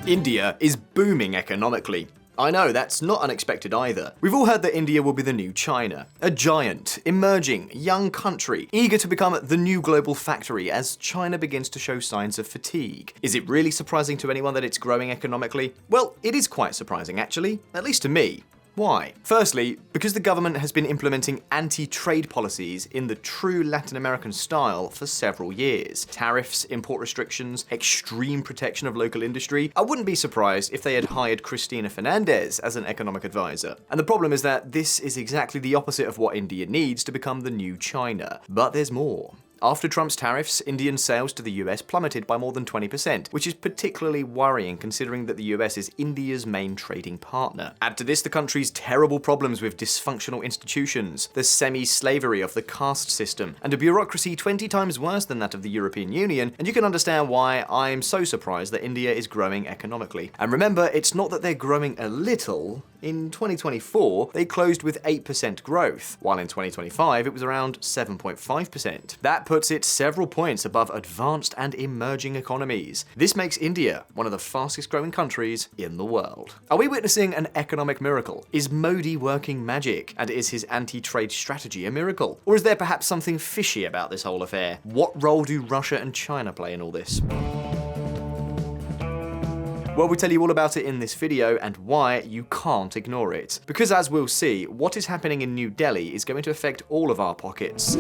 India is booming economically. I know, that's not unexpected either. We've all heard that India will be the new China, a giant, emerging, young country, eager to become the new global factory as China begins to show signs of fatigue. Is it really surprising to anyone that it's growing economically? Well, it is quite surprising actually, at least to me. Why? Firstly, because the government has been implementing anti-trade policies in the true Latin American style for several years. Tariffs, import restrictions, extreme protection of local industry. I wouldn't be surprised if they had hired Cristina Fernandez as an economic advisor. And the problem is that this is exactly the opposite of what India needs to become the new China. But there's more. After Trump's tariffs, Indian sales to the US plummeted by more than 20%, which is particularly worrying considering that the US is India's main trading partner. Add to this the country's terrible problems with dysfunctional institutions, the semi-slavery of the caste system, and a bureaucracy 20 times worse than that of the European Union, and you can understand why I'm so surprised that India is growing economically. And remember, it's not that they're growing a little. In 2024, they closed with 8% growth, while in 2025 it was around 7.5%. That puts it several points above advanced and emerging economies. This makes India one of the fastest growing countries in the world. Are we witnessing an economic miracle? Is Modi working magic? And is his anti-trade strategy a miracle? Or is there perhaps something fishy about this whole affair? What role do Russia and China play in all this? Well, we'll tell you all about it in this video and why you can't ignore it. Because as we'll see, what is happening in New Delhi is going to affect all of our pockets.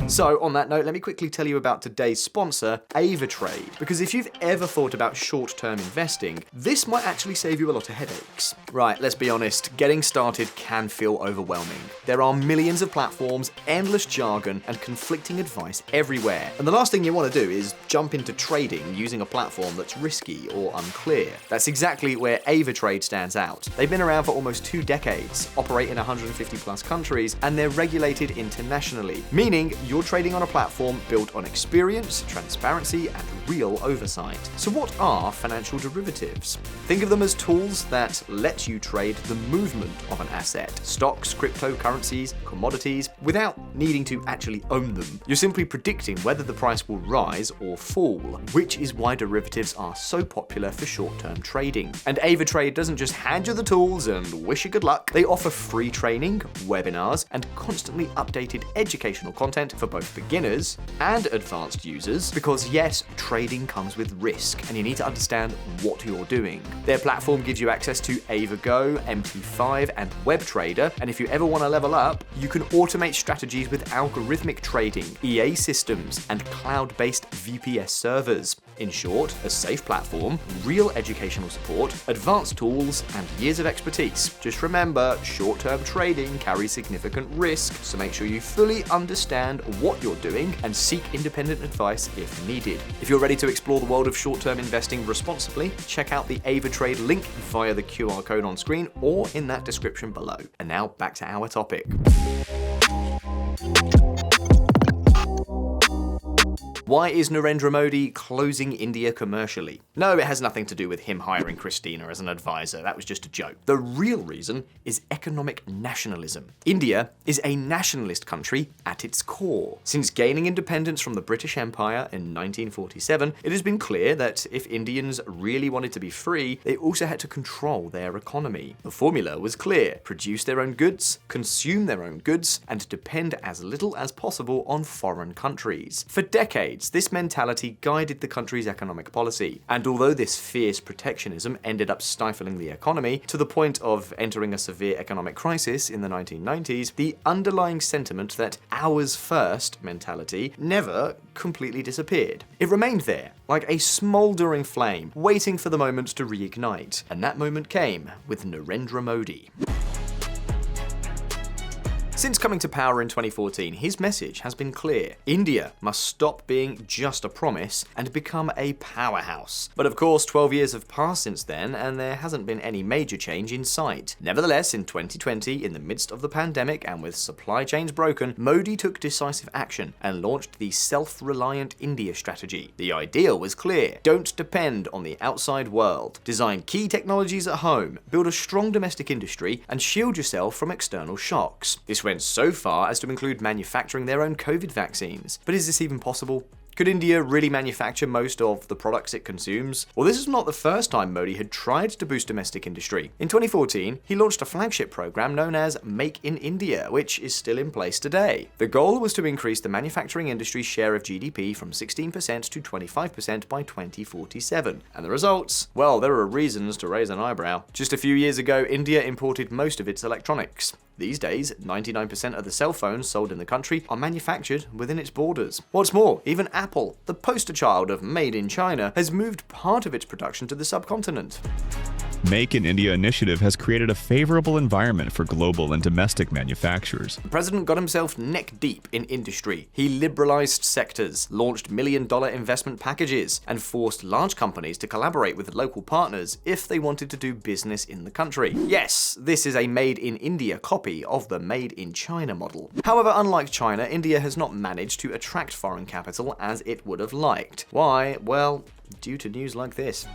So, on that note, let me quickly tell you about today's sponsor, AvaTrade. Because if you've ever thought about short-term investing, this might actually save you a lot of headaches. Right, let's be honest, getting started can feel overwhelming. There are millions of platforms, endless jargon, and conflicting advice everywhere. And the last thing you want to do is jump into trading using a platform that's risky or unclear. That's exactly where AvaTrade stands out. They've been around for almost 2 decades, operate in 150 plus countries, and they're regulated internationally, meaning you're trading on a platform built on experience, transparency, and real oversight. So what are financial derivatives? Think of them as tools that let you trade the movement of an asset, stocks, cryptocurrencies, commodities, without needing to actually own them. You're simply predicting whether the price will rise or fall, which is why derivatives are so popular for short-term trading. And AvaTrade doesn't just hand you the tools and wish you good luck. They offer free training, webinars, and constantly updated educational content for both beginners and advanced users, because yes, trading comes with risk and you need to understand what you're doing. Their platform gives you access to AvaGo, MT5, and WebTrader, and if you ever want to level up, you can automate strategies with algorithmic trading, EA systems, and cloud-based VPS servers. In short, a safe platform, real educational support, advanced tools, and years of expertise. Just remember, short-term trading carries significant risk, so make sure you fully understand what you're doing and seek independent advice if needed. If you're ready to explore the world of short-term investing responsibly, check out the AvaTrade link via the QR code on screen or in that description below. And now back to our topic. Why is Narendra Modi closing India commercially? No, it has nothing to do with him hiring Cristina as an advisor. That was just a joke. The real reason is economic nationalism. India is a nationalist country at its core. Since gaining independence from the British Empire in 1947, it has been clear that if Indians really wanted to be free, they also had to control their economy. The formula was clear: produce their own goods, consume their own goods, and depend as little as possible on foreign countries. For decades, this mentality guided the country's economic policy, and although this fierce protectionism ended up stifling the economy to the point of entering a severe economic crisis in the 1990s, the underlying sentiment that ours first mentality never completely disappeared. It remained there, like a smouldering flame, waiting for the moment to reignite, and that moment came with Narendra Modi. Since coming to power in 2014, his message has been clear. India must stop being just a promise and become a powerhouse. But of course, 12 years have passed since then, and there hasn't been any major change in sight. Nevertheless, in 2020, in the midst of the pandemic and with supply chains broken, Modi took decisive action and launched the Self-Reliant India strategy. The idea was clear: don't depend on the outside world. Design key technologies at home, build a strong domestic industry, and shield yourself from external shocks. This went so far as to include manufacturing their own COVID vaccines. But is this even possible? Could India really manufacture most of the products it consumes? Well, this is not the first time Modi had tried to boost domestic industry. In 2014, he launched a flagship program known as Make in India, which is still in place today. The goal was to increase the manufacturing industry's share of GDP from 16% to 25% by 2047. And the results? Well, there are reasons to raise an eyebrow. Just a few years ago, India imported most of its electronics. These days, 99% of the cell phones sold in the country are manufactured within its borders. What's more, even Apple, the poster child of Made in China, has moved part of its production to the subcontinent. Make in India initiative has created a favorable environment for global and domestic manufacturers. The president got himself neck deep in industry. He liberalized sectors, launched million-dollar investment packages, and forced large companies to collaborate with local partners if they wanted to do business in the country. Yes, this is a Made in India copy of the Made in China model. However, unlike China, India has not managed to attract foreign capital as it would have liked. Why? Well, due to news like this.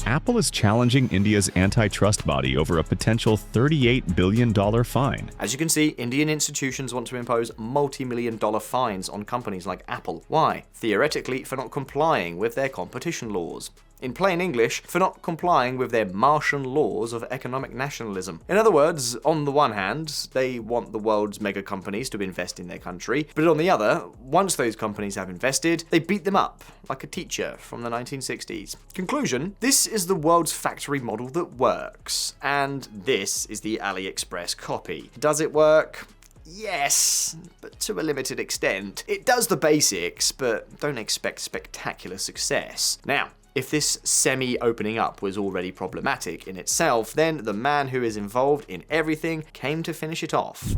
Apple is challenging India's antitrust body over a potential $38 billion fine. As you can see, Indian institutions want to impose multi-million-dollar fines on companies like Apple. Why? Theoretically, for not complying with their competition laws. In plain English, for not complying with their Martian laws of economic nationalism. In other words, on the one hand, they want the world's mega companies to invest in their country, but on the other, once those companies have invested, they beat them up, like a teacher from the 1960s. Conclusion, this is the world's factory model that works, and this is the AliExpress copy. Does it work? Yes, but to a limited extent. It does the basics, but don't expect spectacular success. Now, if this semi-opening up was already problematic in itself, then the man who is involved in everything came to finish it off.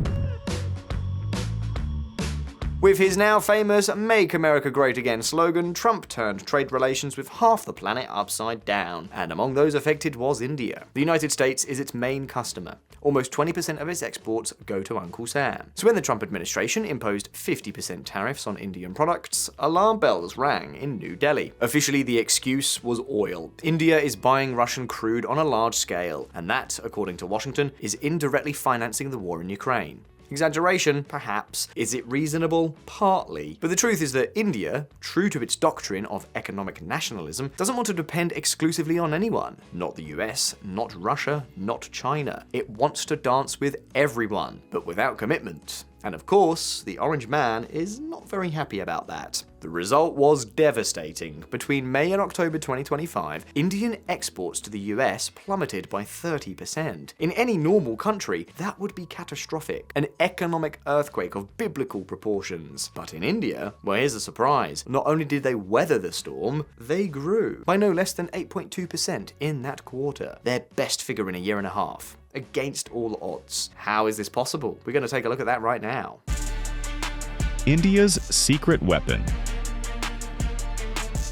With his now famous Make America Great Again slogan, Trump turned trade relations with half the planet upside down, and among those affected was India. The United States is its main customer. Almost 20% of its exports go to Uncle Sam. So when the Trump administration imposed 50% tariffs on Indian products, alarm bells rang in New Delhi. Officially, the excuse was oil. India is buying Russian crude on a large scale, and that, according to Washington, is indirectly financing the war in Ukraine. Exaggeration, perhaps. Is it reasonable? Partly. But the truth is that India, true to its doctrine of economic nationalism, doesn't want to depend exclusively on anyone. Not the US, not Russia, not China. It wants to dance with everyone, but without commitment. And of course, the Orange Man is not very happy about that. The result was devastating. Between May and October 2025, Indian exports to the US plummeted by 30%. In any normal country, that would be catastrophic, an economic earthquake of biblical proportions. But in India, well, here's the surprise. Not only did they weather the storm, they grew by no less than 8.2% in that quarter, their best figure in a year and a half. Against all odds. How is this possible? We're going to take a look at that right now. India's secret weapon.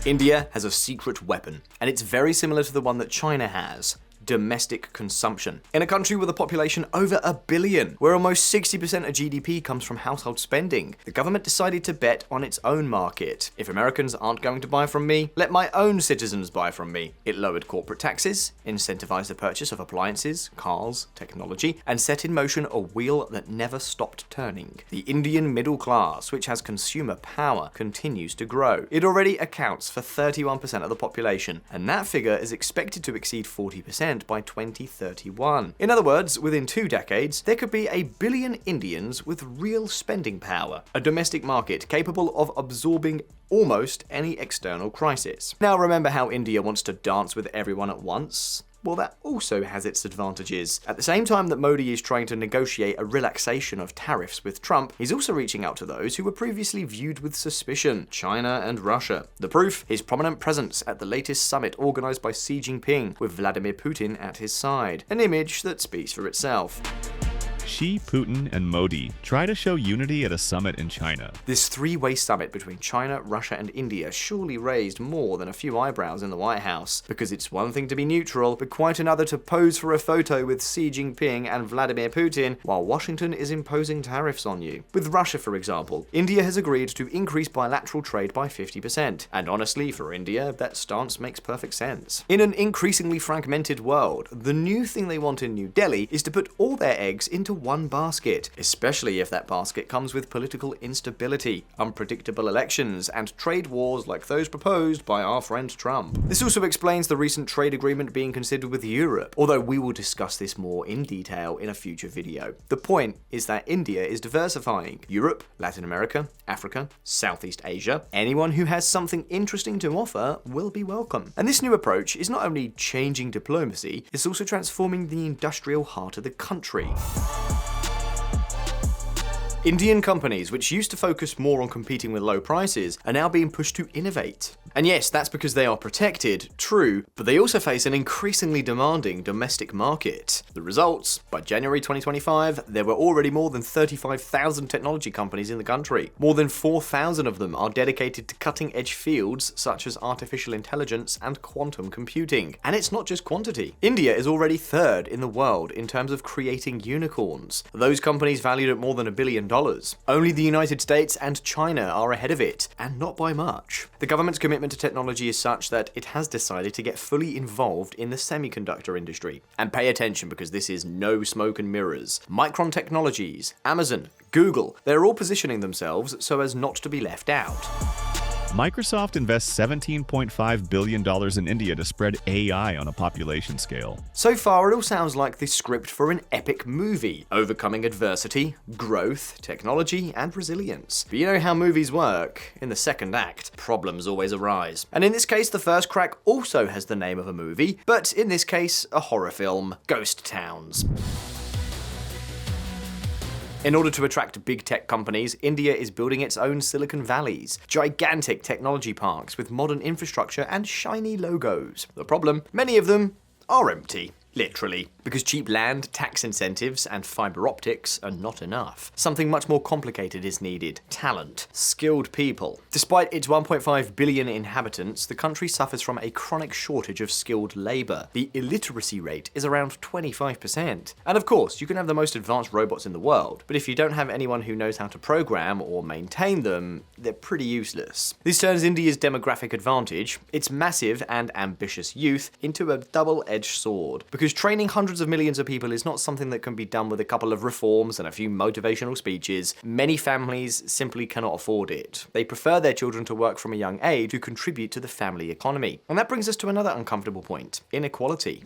India has a secret weapon, and it's very similar to the one that China has. Domestic consumption. In a country with a population over 1 billion, where almost 60% of GDP comes from household spending, the government decided to bet on its own market. If Americans aren't going to buy from me, let my own citizens buy from me. It lowered corporate taxes, incentivized the purchase of appliances, cars, technology, and set in motion a wheel that never stopped turning. The Indian middle class, which has consumer power, continues to grow. It already accounts for 31% of the population, and that figure is expected to exceed 40% by 2031. In other words, within 2 decades, there could be 1 billion Indians with real spending power, a domestic market capable of absorbing almost any external crisis. Now remember how India wants to dance with everyone at once? Well, that also has its advantages. At the same time that Modi is trying to negotiate a relaxation of tariffs with Trump, he's also reaching out to those who were previously viewed with suspicion, China and Russia. The proof? His prominent presence at the latest summit organized by Xi Jinping, with Vladimir Putin at his side. An image that speaks for itself. Xi, Putin, and Modi try to show unity at a summit in China. This three-way summit between China, Russia, and India surely raised more than a few eyebrows in the White House, because it's one thing to be neutral, but quite another to pose for a photo with Xi Jinping and Vladimir Putin while Washington is imposing tariffs on you. With Russia, for example, India has agreed to increase bilateral trade by 50%, and honestly, for India, that stance makes perfect sense. In an increasingly fragmented world, the new thing they want in New Delhi is to put all their eggs into one basket, especially if that basket comes with political instability, unpredictable elections, and trade wars like those proposed by our friend Trump. This also explains the recent trade agreement being considered with Europe, although we will discuss this more in detail in a future video. The point is that India is diversifying. Europe, Latin America, Africa, Southeast Asia, anyone who has something interesting to offer will be welcome. And this new approach is not only changing diplomacy, it's also transforming the industrial heart of the country. Indian companies, which used to focus more on competing with low prices, are now being pushed to innovate. And yes, that's because they are protected, true, but they also face an increasingly demanding domestic market. The results? By January 2025, there were already more than 35,000 technology companies in the country. More than 4,000 of them are dedicated to cutting-edge fields such as artificial intelligence and quantum computing. And it's not just quantity. India is already third in the world in terms of creating unicorns. Those companies valued at more than $1 billion. Only the United States and China are ahead of it, and not by much. The government's commitment to technology is such that it has decided to get fully involved in the semiconductor industry. And pay attention, because this is no smoke and mirrors. Micron Technologies, Amazon, Google, they're all positioning themselves so as not to be left out. Microsoft invests $17.5 billion in India to spread AI on a population scale. So far, it all sounds like the script for an epic movie, overcoming adversity, growth, technology, and resilience. But you know how movies work. In the second act, problems always arise. And in this case, the first crack also has the name of a movie, but in this case, a horror film, Ghost Towns. In order to attract big tech companies, India is building its own Silicon Valleys, gigantic technology parks with modern infrastructure and shiny logos. The problem? Many of them are empty. Literally. Because cheap land, tax incentives, and fiber optics are not enough. Something much more complicated is needed. Talent. Skilled people. Despite its 1.5 billion inhabitants, the country suffers from a chronic shortage of skilled labor. The illiteracy rate is around 25%. And of course, you can have the most advanced robots in the world, but if you don't have anyone who knows how to program or maintain them, they're pretty useless. This turns India's demographic advantage, its massive and ambitious youth, into a double-edged sword. Because training hundreds of millions of people is not something that can be done with a couple of reforms and a few motivational speeches. Many families simply cannot afford it. They prefer their children to work from a young age to contribute to the family economy. And that brings us to another uncomfortable point: inequality.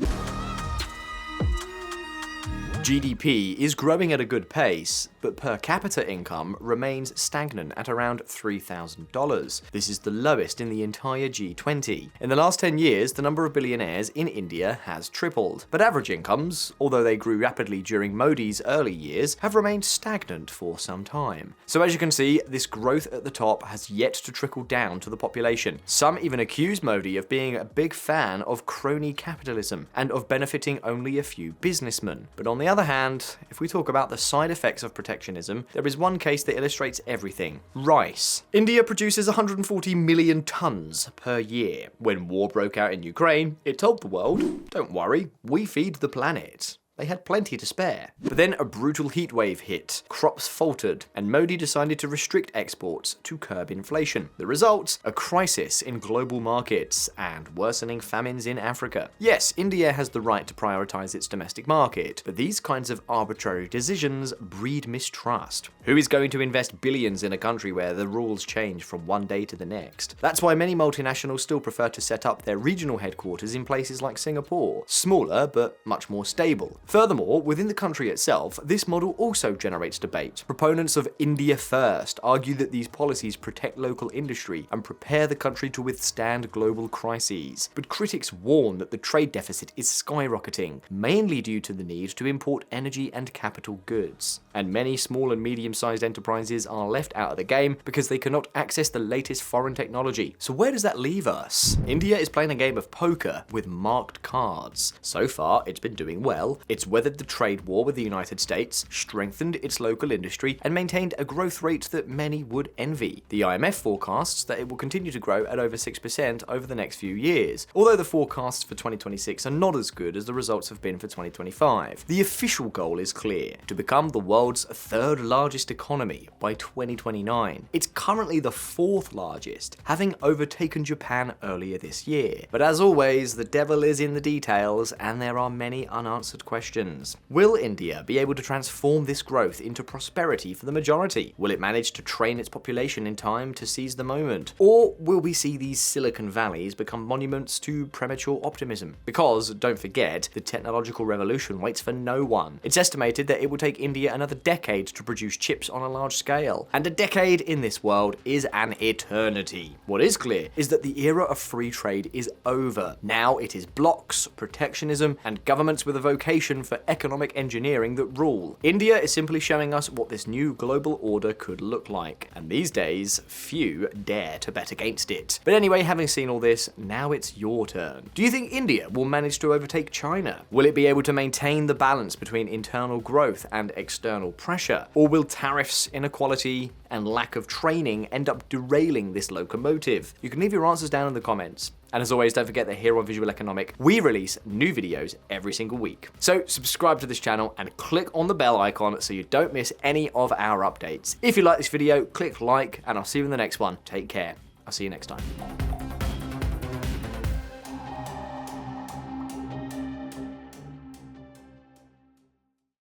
GDP is growing at a good pace, but per capita income remains stagnant at around $3,000. This is the lowest in the entire G20. In the last 10 years, the number of billionaires in India has tripled, but average incomes, although they grew rapidly during Modi's early years, have remained stagnant for some time. So as you can see, this growth at the top has yet to trickle down to the population. Some even accuse Modi of being a big fan of crony capitalism and of benefiting only a few businessmen. But on the other hand, if we talk about the side effects of protectionism, there is one case that illustrates everything: rice. India produces 140 million tons per year. When war broke out in Ukraine, it told the world, don't worry, we feed the planet. They had plenty to spare. But then a brutal heatwave hit, crops faltered, and Modi decided to restrict exports to curb inflation. The result? A crisis in global markets and worsening famines in Africa. Yes, India has the right to prioritize its domestic market, but these kinds of arbitrary decisions breed mistrust. Who is going to invest billions in a country where the rules change from one day to the next? That's why many multinationals still prefer to set up their regional headquarters in places like Singapore, smaller but much more stable. Furthermore, within the country itself, this model also generates debate. Proponents of India First argue that these policies protect local industry and prepare the country to withstand global crises. But critics warn that the trade deficit is skyrocketing, mainly due to the need to import energy and capital goods. And many small and medium-sized enterprises are left out of the game because they cannot access the latest foreign technology. So where does that leave us? India is playing a game of poker with marked cards. So far, it's been doing well. It's weathered the trade war with the United States, strengthened its local industry, and maintained a growth rate that many would envy. The IMF forecasts that it will continue to grow at over 6% over the next few years, although the forecasts for 2026 are not as good as the results have been for 2025. The official goal is clear: to become the world's third largest economy by 2029. It's currently the fourth largest, having overtaken Japan earlier this year. But as always, the devil is in the details, and there are many unanswered questions questions. Will India be able to transform this growth into prosperity for the majority? Will it manage to train its population in time to seize the moment? Or will we see these Silicon Valleys become monuments to premature optimism? Because, don't forget, the technological revolution waits for no one. It's estimated that it will take India another decade to produce chips on a large scale, and a decade in this world is an eternity. What is clear is that the era of free trade is over. Now it is blocks, protectionism, and governments with a vocation for economic engineering that rule. India is simply showing us what this new global order could look like, and these days, few dare to bet against it. But anyway, having seen all this, now it's your turn. Do you think India will manage to overtake China? Will it be able to maintain the balance between internal growth and external pressure? Or will tariffs, inequality, and lack of training end up derailing this locomotive? You can leave your answers down in the comments. And as always, don't forget that here on VisualEconomik, we release new videos every single week. So subscribe to this channel and click on the bell icon so you don't miss any of our updates. If you like this video, click like, and I'll see you in the next one. Take care. I'll see you next time.